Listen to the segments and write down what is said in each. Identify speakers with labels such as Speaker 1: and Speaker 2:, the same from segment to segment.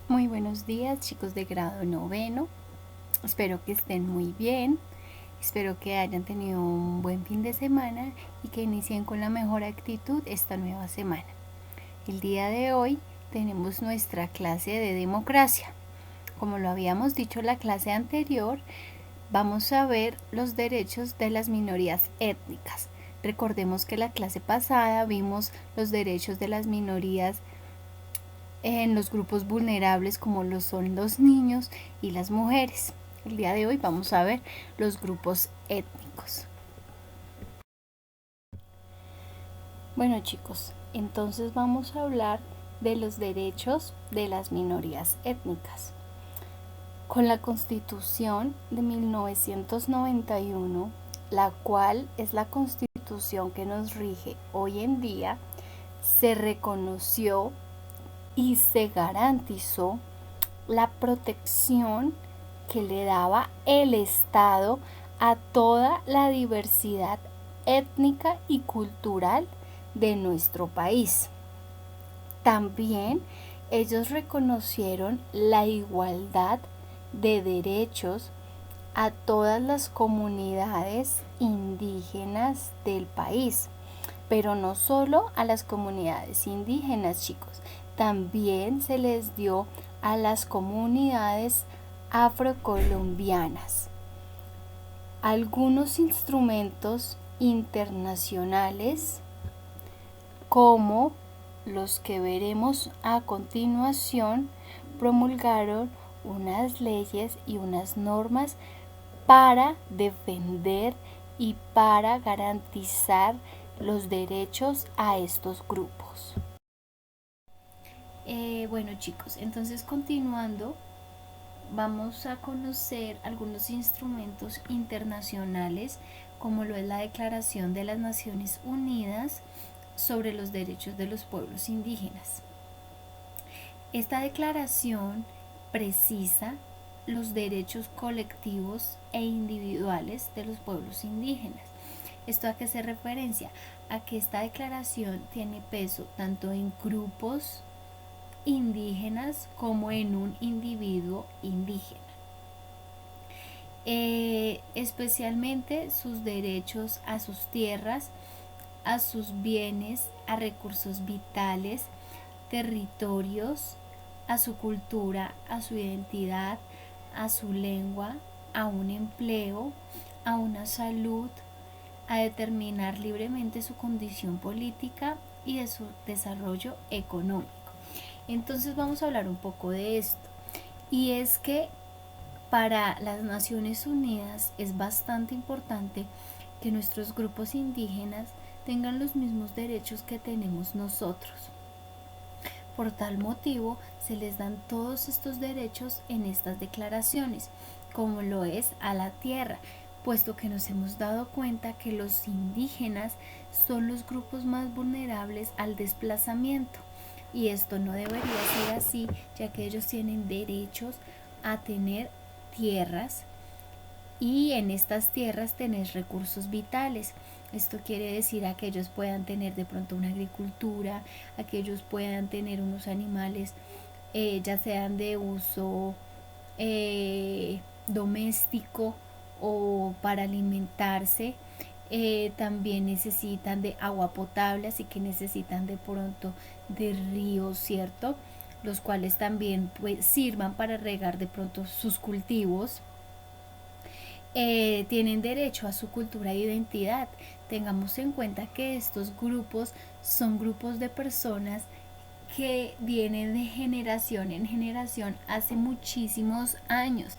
Speaker 1: Muy buenos días, chicos de grado noveno. Espero que estén muy bien. Espero que hayan tenido un buen fin de semana y que inicien con la mejor actitud esta nueva semana. El día de hoy tenemos nuestra clase de democracia. Como lo habíamos dicho en la clase anterior, vamos a ver los derechos de las minorías étnicas. Recordemos que la clase pasada vimos los derechos de las minorías en los grupos vulnerables como lo son los niños y las mujeres. El día de hoy vamos a ver los grupos étnicos. Bueno, chicos, entonces vamos a hablar de los derechos de las minorías étnicas. Con la Constitución de 1991, la cual es la Constitución que nos rige hoy en día, se reconoció y se garantizó la protección que le daba el Estado a toda la diversidad étnica y cultural de nuestro país. También ellos reconocieron la igualdad de derechos a todas las comunidades indígenas del país, pero no solo a las comunidades indígenas, chicos, también se les dio a las comunidades afrocolombianas. Algunos instrumentos internacionales, como los que veremos a continuación, promulgaron unas leyes y unas normas para defender y para garantizar los derechos a estos grupos. Bueno, chicos, entonces continuando, vamos a conocer algunos instrumentos internacionales como lo es la Declaración de las Naciones Unidas sobre los Derechos de los Pueblos Indígenas. Esta declaración precisa los derechos colectivos e individuales de los pueblos indígenas. ¿Esto a qué se referencia? A que esta declaración tiene peso tanto en grupos indígenas como en un individuo indígena. Especialmente sus derechos a sus tierras, a sus bienes, a recursos vitales, territorios, a su cultura, a su identidad, a su lengua, a un empleo, a una salud, a determinar libremente su condición política y de su desarrollo económico. Entonces vamos a hablar un poco de esto. Y es que para las Naciones Unidas es bastante importante que nuestros grupos indígenas tengan los mismos derechos que tenemos nosotros. Por tal motivo, se les dan todos estos derechos en estas declaraciones, como lo es a la tierra, puesto que nos hemos dado cuenta que los indígenas son los grupos más vulnerables al desplazamiento. Y esto no debería ser así, ya que ellos tienen derechos a tener tierras y en estas tierras tener recursos vitales. Esto quiere decir a que ellos puedan tener de pronto una agricultura, a que ellos puedan tener unos animales, ya sean de uso doméstico o para alimentarse. También necesitan de agua potable, así que necesitan de pronto de ríos, ¿cierto? Los cuales también pues, sirvan para regar de pronto sus cultivos. Tienen derecho a su cultura e identidad. Tengamos en cuenta que estos grupos son grupos de personas que vienen de generación en generación hace muchísimos años.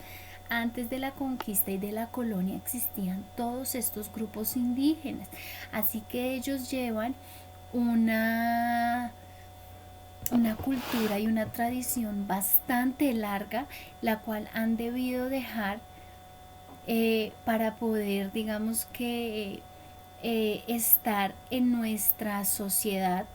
Speaker 1: Antes de la conquista y de la colonia existían todos estos grupos indígenas, así que ellos llevan una cultura y una tradición bastante larga, la cual han debido dejar para poder, digamos que, estar en nuestra sociedad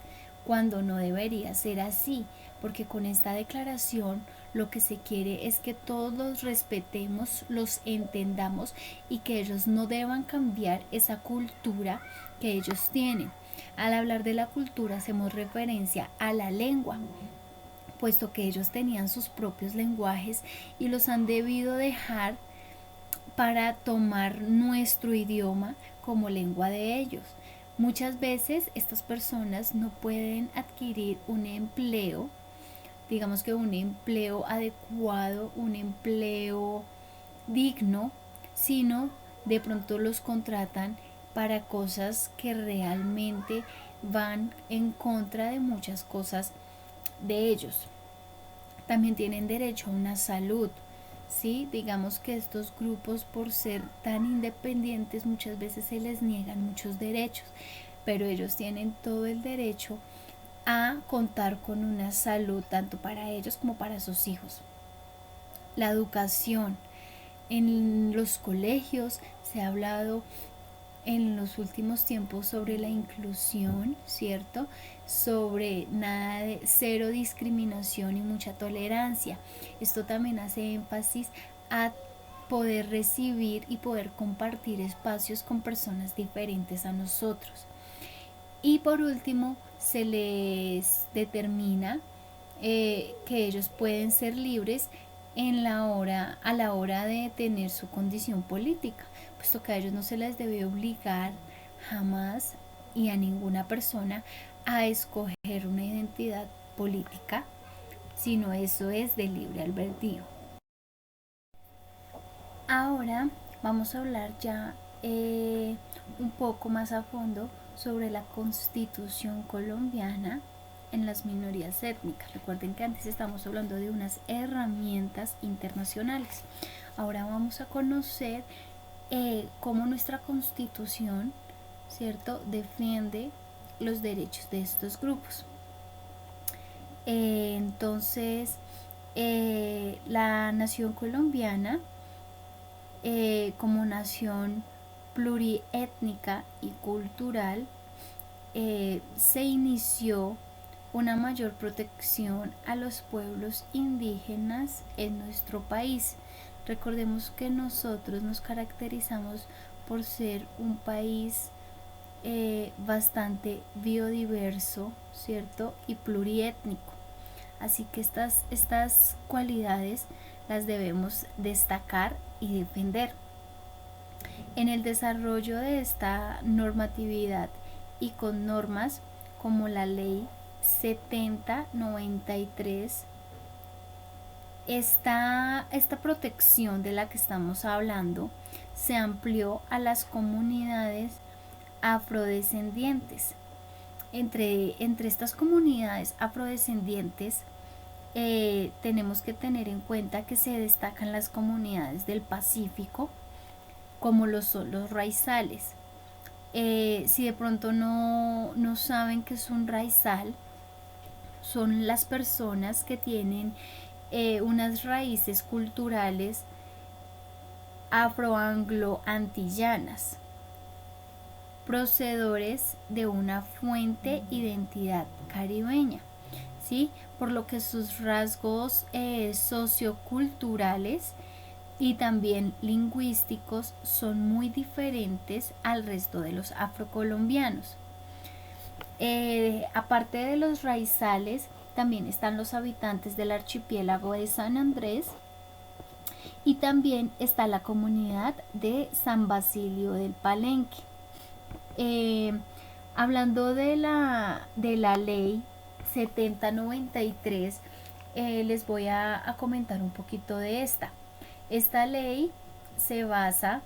Speaker 1: cuando no debería ser así, porque con esta declaración lo que se quiere es que todos los respetemos, los entendamos y que ellos no deban cambiar esa cultura que ellos tienen. Al hablar de la cultura hacemos referencia a la lengua, puesto que ellos tenían sus propios lenguajes y los han debido dejar para tomar nuestro idioma como lengua de ellos. Muchas veces estas personas no pueden adquirir un empleo, digamos que un empleo adecuado, un empleo digno, sino de pronto los contratan para cosas que realmente van en contra de muchas cosas de ellos. También tienen derecho a una salud, ¿sí? Digamos que estos grupos, por ser tan independientes, muchas veces se les niegan muchos derechos, pero ellos tienen todo el derecho a contar con una salud tanto para ellos como para sus hijos. La educación. En los colegios se ha hablado en los últimos tiempos sobre la inclusión, ¿cierto? Sobre nada de cero discriminación y mucha tolerancia. Esto también hace énfasis a poder recibir y poder compartir espacios con personas diferentes a nosotros. Y por último, se les determina que ellos pueden ser libres a la hora de tener su condición política, puesto que a ellos no se les debe obligar jamás y a ninguna persona a escoger una identidad política, sino eso es de libre albedrío. Ahora vamos a hablar ya un poco más a fondo sobre la Constitución colombiana en las minorías étnicas. Recuerden que antes estamos hablando de unas herramientas internacionales. Ahora vamos a conocer cómo nuestra Constitución, ¿cierto?, defiende los derechos de estos grupos. Entonces, la nación colombiana, como nación pluriétnica y cultural, se inició una mayor protección a los pueblos indígenas en nuestro país. Recordemos que nosotros nos caracterizamos por ser un país bastante biodiverso, ¿cierto? Y pluriétnico. Así que estas cualidades las debemos destacar y defender. En el desarrollo de esta normatividad y con normas como la ley 7093, esta protección de la que estamos hablando se amplió a las comunidades afrodescendientes. Entre estas comunidades afrodescendientes tenemos que tener en cuenta que se destacan las comunidades del Pacífico, como lo son los raizales. Si de pronto no saben qué es un raizal, son las personas que tienen unas raíces culturales afroanglo-antillanas, procedores de una fuente identidad caribeña, ¿sí? Por lo que sus rasgos socioculturales y también lingüísticos son muy diferentes al resto de los afrocolombianos. Aparte de los raizales, también están los habitantes del archipiélago de San Andrés y también está la comunidad de San Basilio del Palenque. Hablando de la ley 7093, les voy a comentar un poquito de esta. Esta ley se basa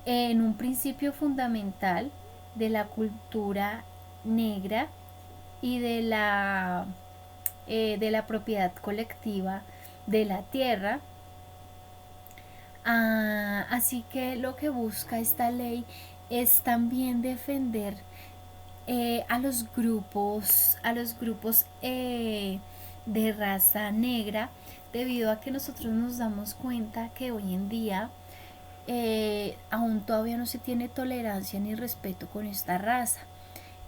Speaker 1: en un principio fundamental de la cultura negra y de la propiedad colectiva de la tierra. Así que lo que busca esta ley es también defender a los grupos de raza negra, debido a que nosotros nos damos cuenta que hoy en día aún todavía no se tiene tolerancia ni respeto con esta raza,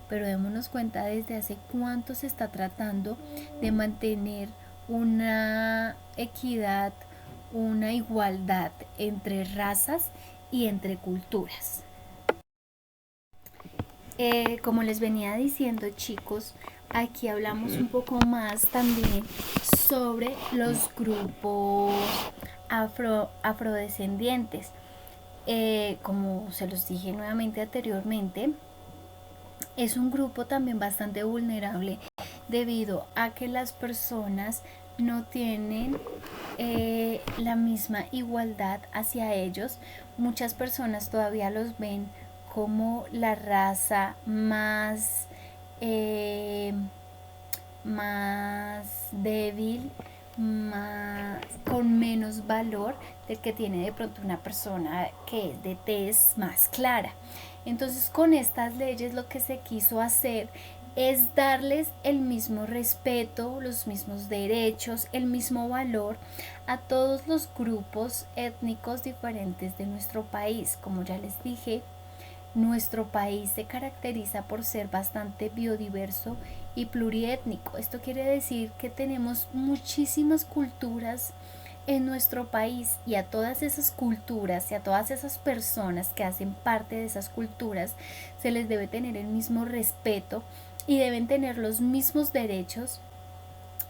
Speaker 1: pero démonos cuenta desde hace cuánto se está tratando de mantener una equidad, una igualdad entre razas y entre culturas. Como les venía diciendo, chicos, aquí hablamos un poco más también sobre los grupos afrodescendientes. Como se los dije nuevamente anteriormente, es un grupo también bastante vulnerable debido a que las personas no tienen la misma igualdad hacia ellos. Muchas personas todavía los ven como la raza eh, más débil, más, con menos valor del que tiene de pronto una persona que es de tez más clara. Entonces, con estas leyes lo que se quiso hacer es darles el mismo respeto, los mismos derechos, el mismo valor a todos los grupos étnicos diferentes de nuestro país. Como ya les dije, nuestro país se caracteriza por ser bastante biodiverso y pluriétnico. Esto quiere decir que tenemos muchísimas culturas en nuestro país, y a todas esas culturas y a todas esas personas que hacen parte de esas culturas se les debe tener el mismo respeto y deben tener los mismos derechos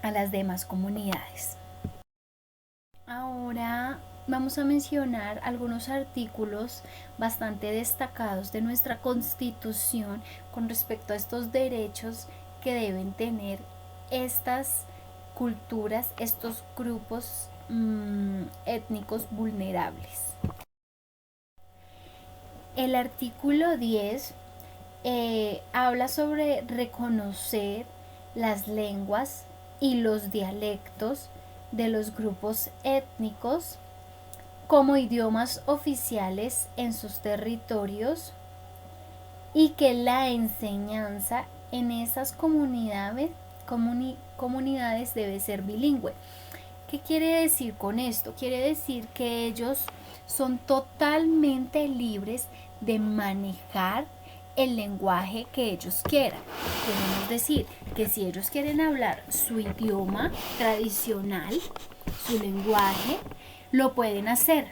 Speaker 1: a las demás comunidades. Ahora vamos a mencionar algunos artículos bastante destacados de nuestra Constitución con respecto a estos derechos que deben tener estas culturas, estos grupos étnicos vulnerables. El artículo 10 habla sobre reconocer las lenguas y los dialectos de los grupos étnicos como idiomas oficiales en sus territorios, y que la enseñanza en esas comunidades debe ser bilingüe. ¿Qué quiere decir con esto? Quiere decir que ellos son totalmente libres de manejar el lenguaje que ellos quieran. Podemos decir que si ellos quieren hablar su idioma tradicional, su lenguaje, lo pueden hacer,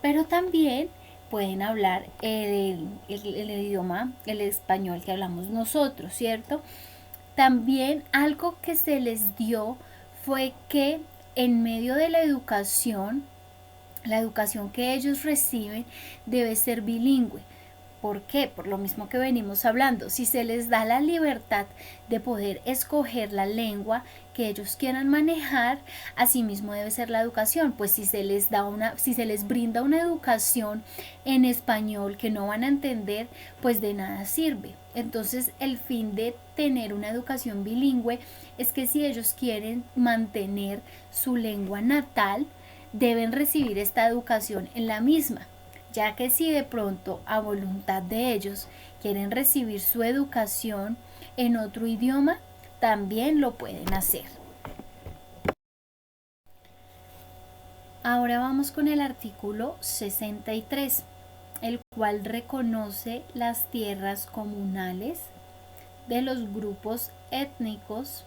Speaker 1: pero también pueden hablar el idioma, el español que hablamos nosotros, ¿cierto? También algo que se les dio fue que en medio de la educación que ellos reciben debe ser bilingüe. ¿Por qué? Por lo mismo que venimos hablando. Si se les da la libertad de poder escoger la lengua que ellos quieran manejar, asimismo debe ser la educación. Pues si se les brinda una educación en español que no van a entender, pues de nada sirve. Entonces, el fin de tener una educación bilingüe es que si ellos quieren mantener su lengua natal, deben recibir esta educación en la misma, ya que si de pronto a voluntad de ellos quieren recibir su educación en otro idioma, también lo pueden hacer. Ahora vamos con el artículo 63, el cual reconoce las tierras comunales de los grupos étnicos.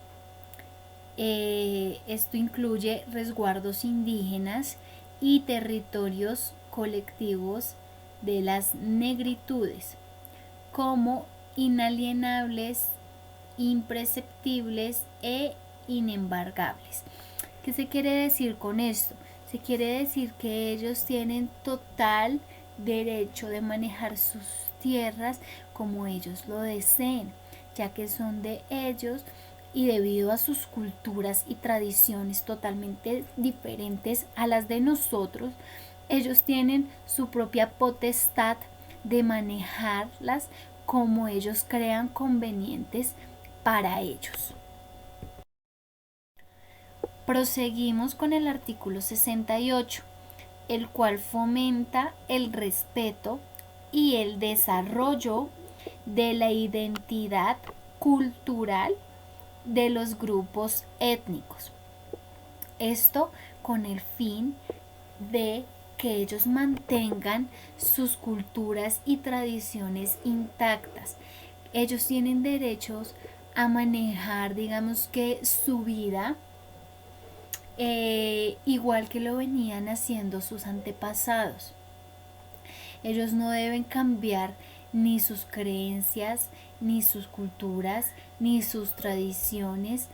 Speaker 1: Esto incluye resguardos indígenas y territorios colectivos de las negritudes como inalienables, imprescriptibles e inembargables. ¿Qué se quiere decir con esto? Se quiere decir que ellos tienen total derecho de manejar sus tierras como ellos lo deseen, ya que son de ellos, y debido a sus culturas y tradiciones totalmente diferentes a las de nosotros, ellos tienen su propia potestad de manejarlas como ellos crean convenientes para ellos. Proseguimos con el artículo 68, el cual fomenta el respeto y el desarrollo de la identidad cultural de los grupos étnicos. Esto con el fin de que ellos mantengan sus culturas y tradiciones intactas. Ellos tienen derechos a manejar, digamos que su vida, igual que lo venían haciendo sus antepasados. Ellos no deben cambiar ni sus creencias, ni sus culturas, ni sus tradiciones,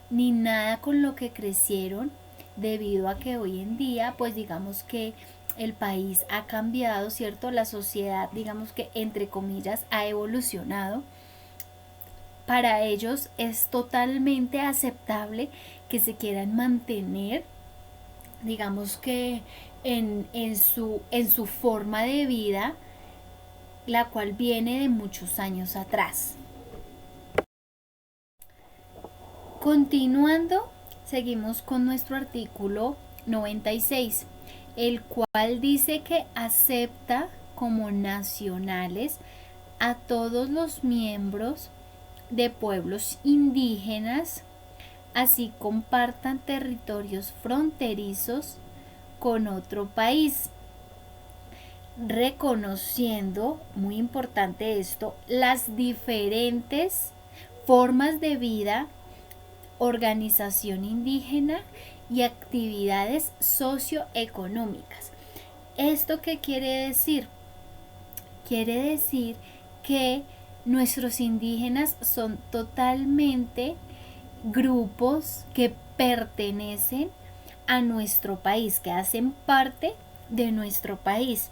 Speaker 1: ni nada con lo que crecieron, debido a que hoy en día, pues digamos que el país ha cambiado, ¿cierto? La sociedad, digamos que entre comillas, ha evolucionado. Para ellos es totalmente aceptable que se quieran mantener, digamos que en su forma de vida, la cual viene de muchos años atrás. Continuando, seguimos con nuestro artículo 96, el cual dice que acepta como nacionales a todos los miembros de pueblos indígenas, así compartan territorios fronterizos con otro país, reconociendo, muy importante esto, las diferentes formas de vida, organización indígena y actividades socioeconómicas. ¿Esto qué quiere decir? Quiere decir que nuestros indígenas son totalmente grupos que pertenecen a nuestro país, que hacen parte de nuestro país.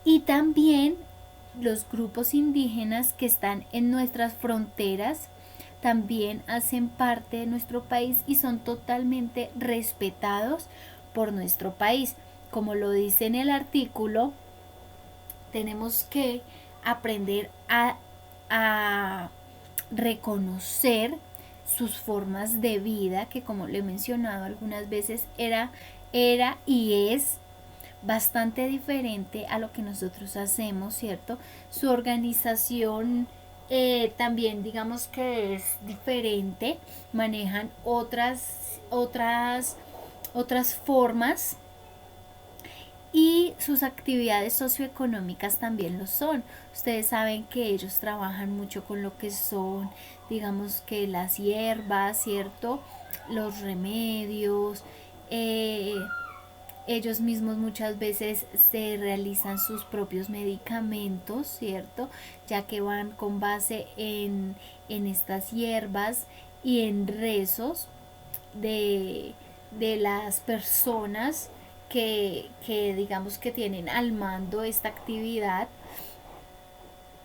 Speaker 1: Y también los grupos indígenas que están en nuestras fronteras también hacen parte de nuestro país y son totalmente respetados por nuestro país. Como lo dice en el artículo, tenemos que aprender a reconocer sus formas de vida, que como le he mencionado algunas veces, era y es bastante diferente a lo que nosotros hacemos, ¿cierto? Su organización también digamos que es diferente, manejan otras formas, y sus actividades socioeconómicas también lo son. Ustedes saben que ellos trabajan mucho con lo que son, digamos que las hierbas, ¿cierto? Los remedios, ellos mismos muchas veces se realizan sus propios medicamentos, ¿cierto? Ya que van con base en estas hierbas y en rezos de las personas que digamos que tienen al mando esta actividad.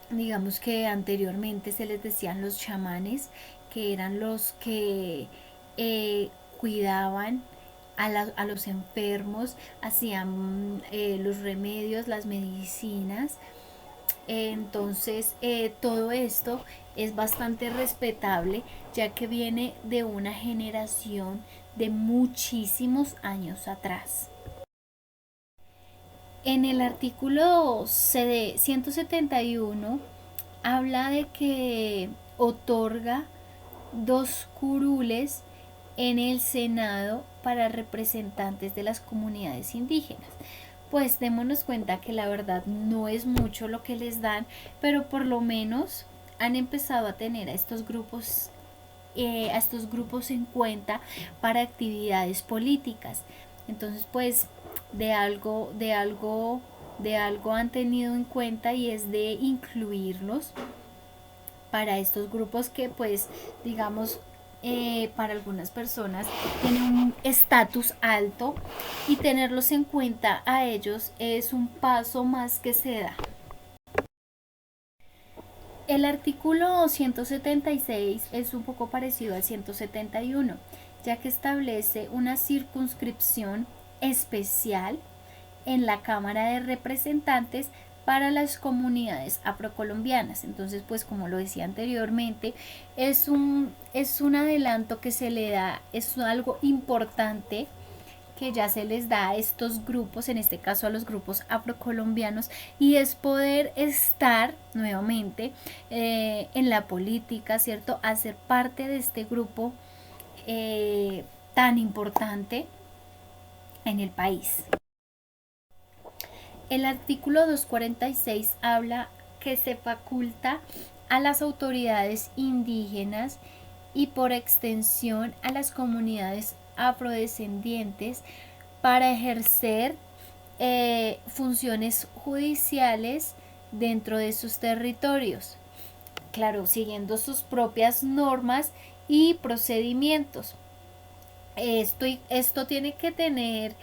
Speaker 1: Digamos que anteriormente se les decían los chamanes, que eran los que cuidaban a los enfermos, hacían los remedios, las medicinas. Entonces todo esto es bastante respetable, ya que viene de una generación de muchísimos años atrás. En el artículo 171 habla de que otorga 2 curules en el Senado para representantes de las comunidades indígenas. Pues démonos cuenta que la verdad no es mucho lo que les dan, pero por lo menos han empezado a tener a estos grupos en cuenta para actividades políticas. Entonces pues de algo han tenido en cuenta, y es de incluirlos para estos grupos que pues digamos para algunas personas tienen un estatus alto, y tenerlos en cuenta a ellos es un paso más que se da. El artículo 176 es un poco parecido al 171, ya que establece una circunscripción especial en la Cámara de Representantes para las comunidades afrocolombianas. Entonces, pues como lo decía anteriormente, es un adelanto que se le da, es algo importante que ya se les da a estos grupos, en este caso a los grupos afrocolombianos, y es poder estar nuevamente en la política, ¿cierto? Hacer parte de este grupo tan importante en el país. El artículo 246 habla que se faculta a las autoridades indígenas y por extensión a las comunidades afrodescendientes para ejercer funciones judiciales dentro de sus territorios, claro, siguiendo sus propias normas y procedimientos. Esto tiene que tener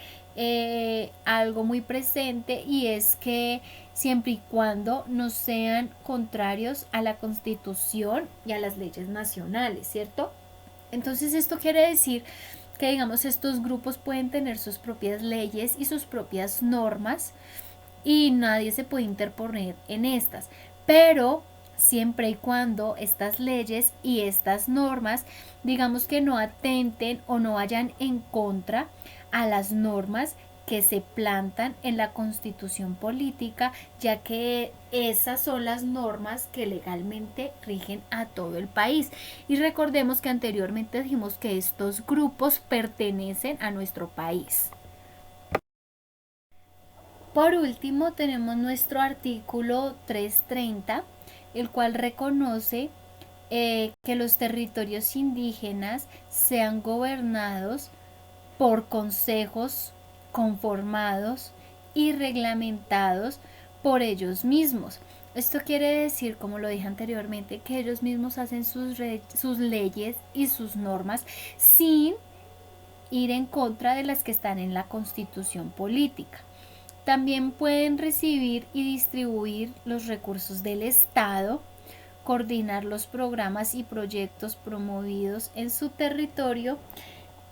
Speaker 1: algo muy presente, y es que siempre y cuando no sean contrarios a la Constitución y a las leyes nacionales, ¿cierto? Entonces esto quiere decir que, digamos, estos grupos pueden tener sus propias leyes y sus propias normas, y nadie se puede interponer en estas, pero siempre y cuando estas leyes y estas normas, digamos, que no atenten o no vayan en contra a las normas que se plantan en la Constitución política, ya que esas son las normas que legalmente rigen a todo el país. Y recordemos que anteriormente dijimos que estos grupos pertenecen a nuestro país. Por último, tenemos nuestro artículo 330, el cual reconoce que los territorios indígenas sean gobernados por consejos conformados y reglamentados por ellos mismos. Esto quiere decir, como lo dije anteriormente, que ellos mismos hacen sus leyes y sus normas sin ir en contra de las que están en la Constitución política. También pueden recibir y distribuir los recursos del Estado, coordinar los programas y proyectos promovidos en su territorio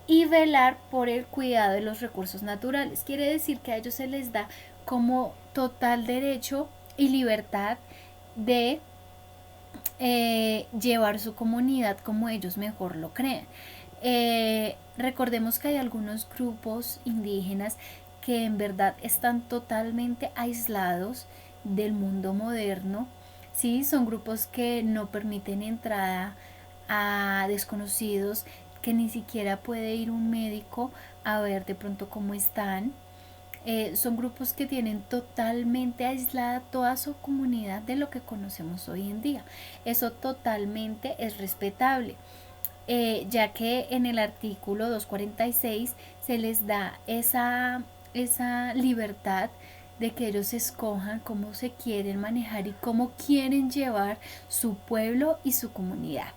Speaker 1: y velar por el cuidado de los recursos naturales. Quiere decir que a ellos se les da como total derecho y libertad de llevar su comunidad como ellos mejor lo crean. Recordemos que hay algunos grupos indígenas que en verdad están totalmente aislados del mundo moderno. Sí, son grupos que no permiten entrada a desconocidos, que ni siquiera puede ir un médico a ver de pronto cómo están. Son grupos que tienen totalmente aislada toda su comunidad de lo que conocemos hoy en día. Eso totalmente es respetable, ya que en el artículo 246 se les da esa libertad de que ellos escojan cómo se quieren manejar y cómo quieren llevar su pueblo y su comunidad.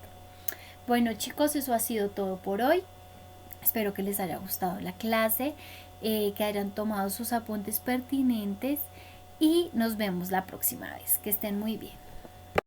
Speaker 1: Bueno, chicos, eso ha sido todo por hoy. Espero que les haya gustado la clase, que hayan tomado sus apuntes pertinentes, y nos vemos la próxima vez. Que estén muy bien.